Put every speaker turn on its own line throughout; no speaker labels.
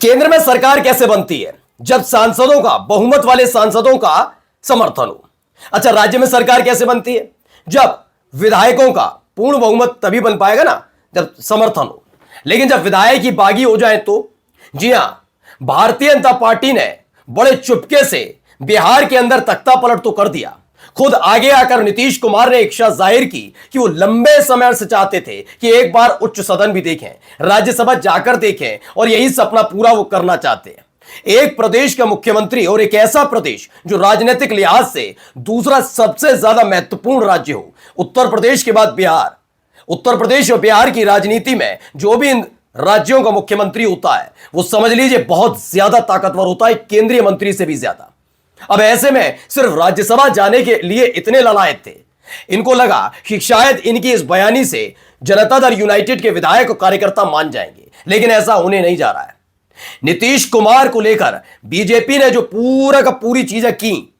केंद्र में सरकार कैसे बनती है? जब सांसदों का, बहुमत वाले सांसदों का समर्थन हो। अच्छा, राज्य में सरकार कैसे बनती है? जब विधायकों का पूर्ण बहुमत तभी बन पाएगा ना जब समर्थन हो। लेकिन जब विधायक ही बागी हो जाए तो? जी हां, भारतीय जनता पार्टी ने बड़े चुपके से बिहार के अंदर तख्ता पलट तो कर दिया। खुद आगे आकर नीतीश कुमार ने इच्छा जाहिर की कि वो लंबे समय से चाहते थे कि एक बार उच्च सदन भी देखें, राज्यसभा जाकर देखें, और यही सपना पूरा वो करना चाहते हैं। एक प्रदेश का मुख्यमंत्री और एक ऐसा प्रदेश जो राजनीतिक लिहाज से दूसरा सबसे ज्यादा महत्वपूर्ण राज्य हो, उत्तर प्रदेश के बाद बिहार। उत्तर प्रदेश और बिहार की राजनीति में जो भी इन राज्यों का मुख्यमंत्री होता है वो समझ लीजिए बहुत ज्यादा ताकतवर होता है, केंद्रीय मंत्री से भी ज्यादा। अब ऐसे में सिर्फ राज्यसभा जाने के लिए इतने ललायत थे। इनको लगा कि शायद इनकी इस बयानी से जनता दल यूनाइटेड के विधायक और कार्यकर्ता मान जाएंगे, लेकिन ऐसा होने नहीं जा रहा है। नीतीश कुमार को लेकर बीजेपी ने जो पूरा का पूरी चीजें की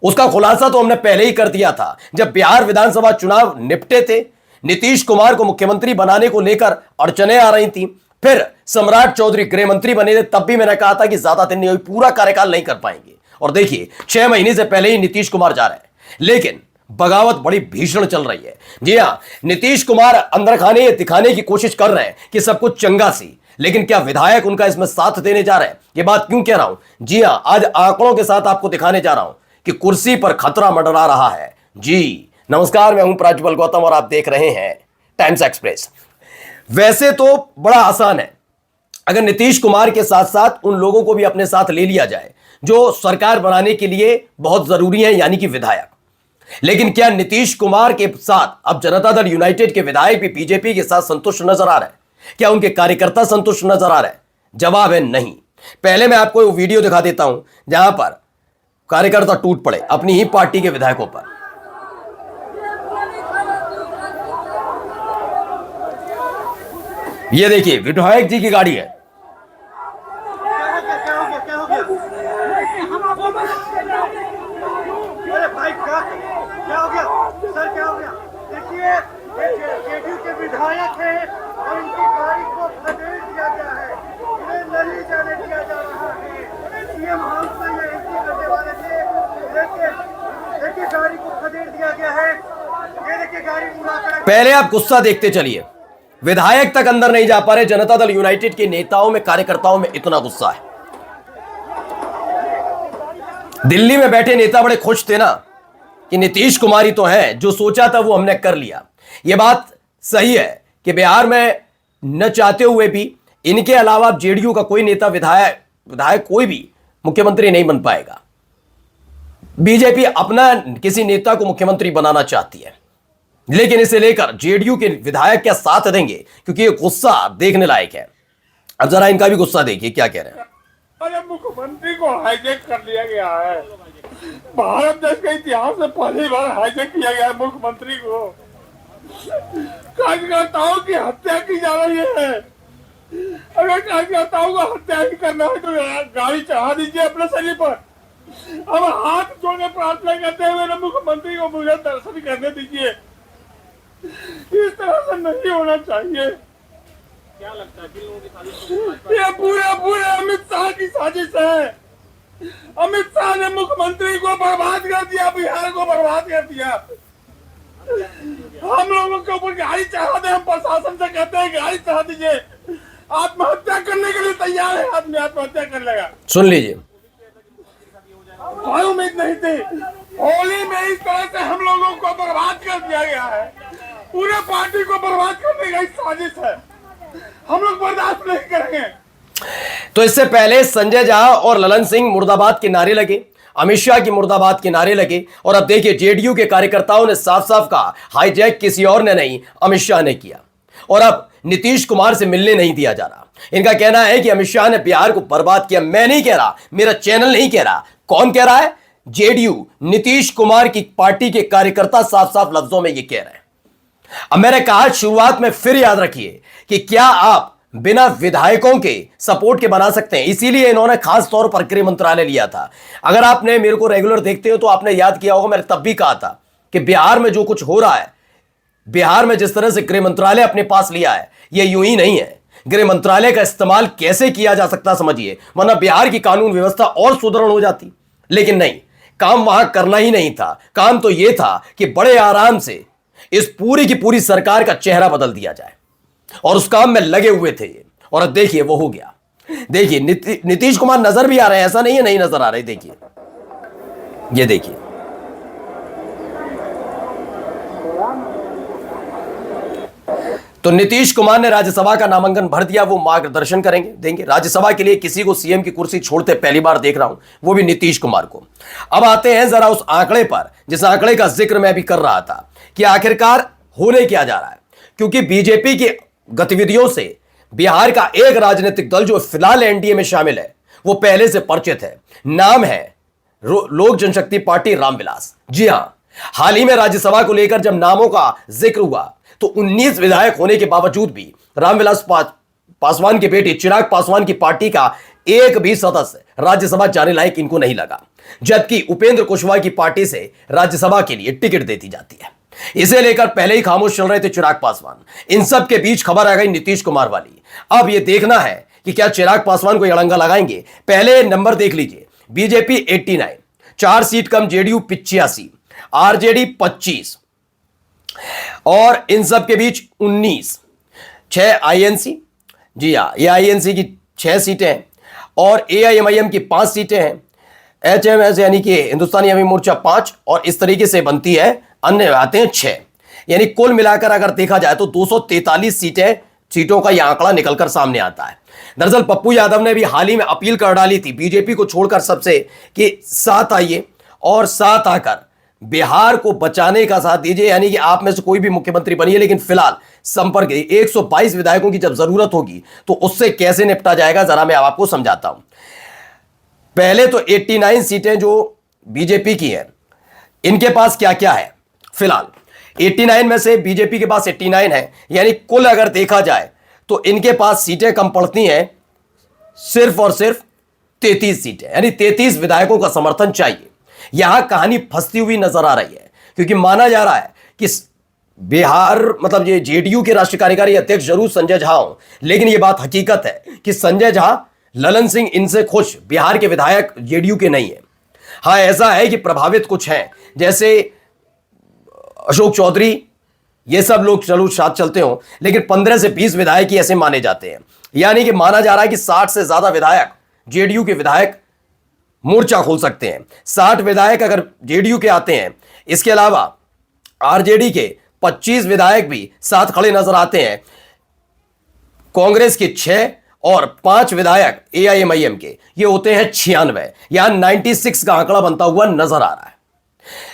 उसका खुलासा तो हमने पहले ही कर दिया था। जब बिहार विधानसभा चुनाव निपटे थे, नीतीश कुमार को मुख्यमंत्री बनाने को लेकर अड़चने आ रही थी, फिर सम्राट चौधरी गृह मंत्री बने थे, तब भी मैंने कहा था कि ज्यादा दिन नहीं, पूरा कार्यकाल नहीं कर पाएंगे। और देखिए 6 महीने से पहले ही नीतीश कुमार जा रहे हैं, लेकिन बगावत बड़ी भीषण चल रही है। जी हां, नीतीश कुमार अंदर खाने ये दिखाने की कोशिश कर रहे हैं कि सब कुछ चंगा सी, लेकिन क्या विधायक उनका इसमें साथ देने जा रहे हैं? ये बात क्यों कह रहा हूं? जी हां, आज आंकड़ों के साथ आपको दिखाने जा रहा हूं कि कुर्सी पर खतरा मंडरा रहा है। जी नमस्कार, मैं हूं प्राज्वल गौतम और आप देख रहे हैं टाइम्स एक्सप्रेस। वैसे तो बड़ा आसान है, अगर नीतीश कुमार के साथ साथ उन लोगों को भी अपने साथ ले लिया जाए जो सरकार बनाने के लिए बहुत जरूरी है, यानी कि विधायक। लेकिन क्या नीतीश कुमार के साथ अब जनता दल यूनाइटेड के विधायक भी बीजेपी के साथ संतुष्ट नजर आ रहे हैं? क्या उनके कार्यकर्ता संतुष्ट नजर आ रहे हैं? जवाब है नहीं। पहले मैं आपको वो वीडियो दिखा देता हूं जहां पर कार्यकर्ता टूट पड़े अपनी ही पार्टी के विधायकों पर। ये देखिए विधायक जी की गाड़ी है।
विधायक है और इनकी गाड़ी को खदेड़ दिया गया है, इन्हें नहीं जाने दिया जा रहा है। सीएम हाउस में ये एंट्री करने वाले थे, देखिए गाड़ी को खदेड़ दिया गया है। ये देखिए गाड़ी उड़ाकर।
पहले आप गुस्सा देखते चलिए, विधायक तक अंदर नहीं जा पा रहे। जनता दल यूनाइटेड के नेताओं में, कार्यकर्ताओं में इतना गुस्सा है। दिल्ली में बैठे नेता बड़े खुश थे ना कि नीतीश कुमार ही तो है, जो सोचा था वो हमने कर लिया। यह बात सही है कि बिहार में न चाहते हुए भी इनके अलावा जेडीयू का कोई नेता, विधायक कोई भी मुख्यमंत्री नहीं बन पाएगा। बीजेपी अपना किसी नेता को मुख्यमंत्री बनाना चाहती है, लेकिन इसे लेकर जेडीयू के विधायक क्या साथ देंगे? क्योंकि ये गुस्सा देखने लायक है। अब जरा इनका भी गुस्सा देखिए क्या कह रहे हैं।
अरे मुख्यमंत्री को हाईजैक कर लिया गया है। भारत देश के इतिहास में पहली बार हाईजैक किया गया है मुख्यमंत्री को। कार्यकर्ताओं की हत्या की जा रही है। अगर कार्यकर्ताओं को हत्या ही करना है तो गाड़ी चढ़ा दीजिए अपने शरीर पर। अब हाथ जोड़े प्रार्थना करते हुए मुख्यमंत्री को मुझे दर्शन करने दीजिए। इस तरह से नहीं होना चाहिए। क्या लगता है कि लोगों की साजिश? ये पूरे अमित शाह की साजिश है। अमित शाह ने मुख्यमंत्री को बर्बाद कर दिया, बिहार को बर्बाद कर दिया। हम लोगों के ऊपर गाड़ी चढ़ा दे, हम प्रशासन से कहते हैं गाड़ी चढ़ा दीजिए। आत्महत्या करने के लिए तैयार है, आदमी आत्महत्या कर लेगा।
सुन लीजिए,
कोई उम्मीद नहीं थी। होली में इस तरह से हम लोगों को बर्बाद कर दिया गया है। पूरे पार्टी को बर्बाद करने का साजिश है, हम लोग बर्दाश्त नहीं करेंगे।
तो इससे पहले संजय झा और ललन सिंह मुर्दाबाद के नारे लगे, अमित शाह की मुर्दाबाद के नारे लगे, और अब देखिए जेडीयू के कार्यकर्ताओं ने साफ साफ कहा हाईजैक किसी और ने नहीं, अमित शाह ने किया। और अब नीतीश कुमार से मिलने नहीं दिया जा रहा। इनका कहना है कि अमित शाह ने बिहार को बर्बाद किया। मैं नहीं कह रहा, मेरा चैनल नहीं कह रहा। कौन कह रहा है? जेडीयू, नीतीश कुमार की पार्टी के कार्यकर्ता साफ साफ लफ्जों में ये कह रहे हैं। अब मैंने कहा शुरुआत में, फिर याद रखिए कि क्या आप बिना विधायकों के सपोर्ट के बना सकते हैं? इसीलिए इन्होंने खास तौर पर गृह मंत्रालय लिया था। अगर आपने मेरे को रेगुलर देखते हो तो आपने याद किया होगा, मैंने तब भी कहा था कि बिहार में जो कुछ हो रहा है, बिहार में जिस तरह से गृह मंत्रालय अपने पास लिया है, यह यूं ही नहीं है। गृह मंत्रालय का इस्तेमाल कैसे किया जा सकता समझिए, वरना बिहार की कानून व्यवस्था और सुदृढ़ हो जाती। लेकिन नहीं, काम वहां करना ही नहीं था। काम तो यह था कि बड़े आराम से इस पूरी की पूरी सरकार का चेहरा बदल दिया जाए, और उस काम में लगे हुए थे ये। और अब देखिए वो हो गया। देखिए नीतीश कुमार नजर भी आ रहे हैं, ऐसा नहीं है नहीं नजर आ रहे। देखिए ये देखिए, तो नीतीश कुमार ने राज्यसभा का नामांकन भर दिया। वो मार्गदर्शन करेंगे, देंगे राज्यसभा के लिए। किसी को सीएम की कुर्सी छोड़ते पहली बार देख रहा हूं, वो भी नीतीश कुमार को। अब आते हैं जरा उस आंकड़े पर, जिस आंकड़े का जिक्र मैं भी कर रहा था कि आखिरकार होने क्या जा रहा है। क्योंकि बीजेपी की गतिविधियों से बिहार का एक राजनीतिक दल जो फिलहाल एनडीए में शामिल है, वो पहले से परिचित है। नाम है लोक जनशक्ति पार्टी रामविलास। जी हां, हाल ही में राज्यसभा को लेकर जब नामों का जिक्र हुआ तो 19 विधायक होने के बावजूद भी रामविलास पासवान के बेटे चिराग पासवान की पार्टी का एक भी सदस्य राज्यसभा जाने लायक इनको नहीं लगा, जबकि उपेंद्र कुशवाहा की पार्टी से राज्यसभा के लिए टिकट देती जाती है। इसे लेकर पहले ही खामोश चल रहे थे चिराग पासवान। इन सब के बीच खबर आ गई नीतीश कुमार वाली। अब यह देखना है कि क्या चिराग पासवान को अड़ंगा लगाएंगे। पहले नंबर देख लीजिए, बीजेपी 89, 4 सीट कम जेडीयू 85, आरजेडी 25, और इन सब के बीच 19, 6 आईएनसी। जी हाँ, ये आईएनसी की 6 सीटें हैं, और एआईएमआईएम की 5 सीटें हैं। एचएमएस यानी कि हिंदुस्तानी अवामी मोर्चा 5, और इस तरीके से बनती है, अन्य आते हैं 6। यानी कुल मिलाकर अगर देखा जाए तो 243 सीटों का यह आंकड़ा निकलकर सामने आता है। दरअसल पप्पू यादव ने भी हाल ही में अपील कर डाली थी बीजेपी को छोड़कर सबसे कि साथ आइए और साथ आकर बिहार को बचाने का साथ दीजिए। यानी कि आप में से कोई भी मुख्यमंत्री बनिए, लेकिन फिलहाल संपर्क 122 विधायकों की जब जरूरत होगी तो उससे कैसे निपटा जाएगा, जरा मैं आपको समझाता हूं। पहले तो 89 सीटें जो बीजेपी की हैं, इनके पास क्या क्या है। फिलहाल 89 में से बीजेपी के पास 89 है, यानी कुल अगर देखा जाए तो इनके पास सीटें कम पड़ती हैं सिर्फ और सिर्फ 33 सीटें, यानी 33 विधायकों का समर्थन चाहिए। यहां कहानी फंसती हुई नजर आ रही है, क्योंकि माना जा रहा है कि बिहार मतलब ये जेडीयू के राष्ट्रीय कार्यकारी अध्यक्ष जरूर संजय झा हो, लेकिन यह बात हकीकत है कि संजय झा, ललन सिंह इनसे खुश बिहार के विधायक जेडीयू के नहीं है। हां, ऐसा है कि प्रभावित कुछ हैं, जैसे अशोक चौधरी, ये सब लोग चलो साथ चलते हो, लेकिन 15 से 20 विधायक ही ऐसे माने जाते हैं। यानी कि माना जा रहा है कि 60 से ज्यादा विधायक जेडीयू के विधायक मोर्चा खोल सकते हैं। 60 विधायक अगर जेडीयू के आते हैं, इसके अलावा आरजेडी के 25 विधायक भी साथ खड़े नजर आते हैं, कांग्रेस के 6 और 5 विधायक एआईएमआईएम के, ये होते हैं 96। यहां 96 का आंकड़ा बनता हुआ नजर आ रहा है।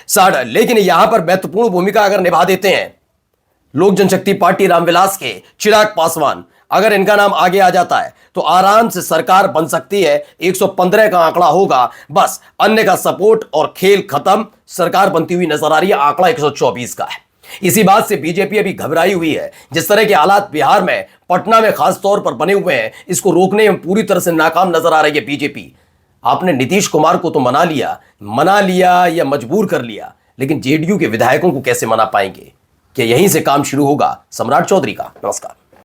60, लेकिन यहां पर महत्वपूर्ण भूमिका अगर निभा देते हैं लोक जनशक्ति पार्टी रामविलास के चिराग पासवान, अगर इनका नाम आगे आ जाता है तो आराम से सरकार बन सकती है। 115 का आंकड़ा होगा, बस अन्य का सपोर्ट और खेल खत्म, सरकार बनती हुई नजर आ रही है। आंकड़ा 124 का है। इसी बात से बीजेपी अभी घबराई हुई है। जिस तरह के हालात बिहार में, पटना में खास तौर पर बने हुए हैं, इसको रोकने में पूरी तरह से नाकाम नजर आ रही है बीजेपी। आपने नीतीश कुमार को तो मना लिया या मजबूर कर लिया, लेकिन जेडीयू के विधायकों को कैसे मना पाएंगे? क्या यहीं से काम शुरू होगा सम्राट चौधरी का? नमस्कार।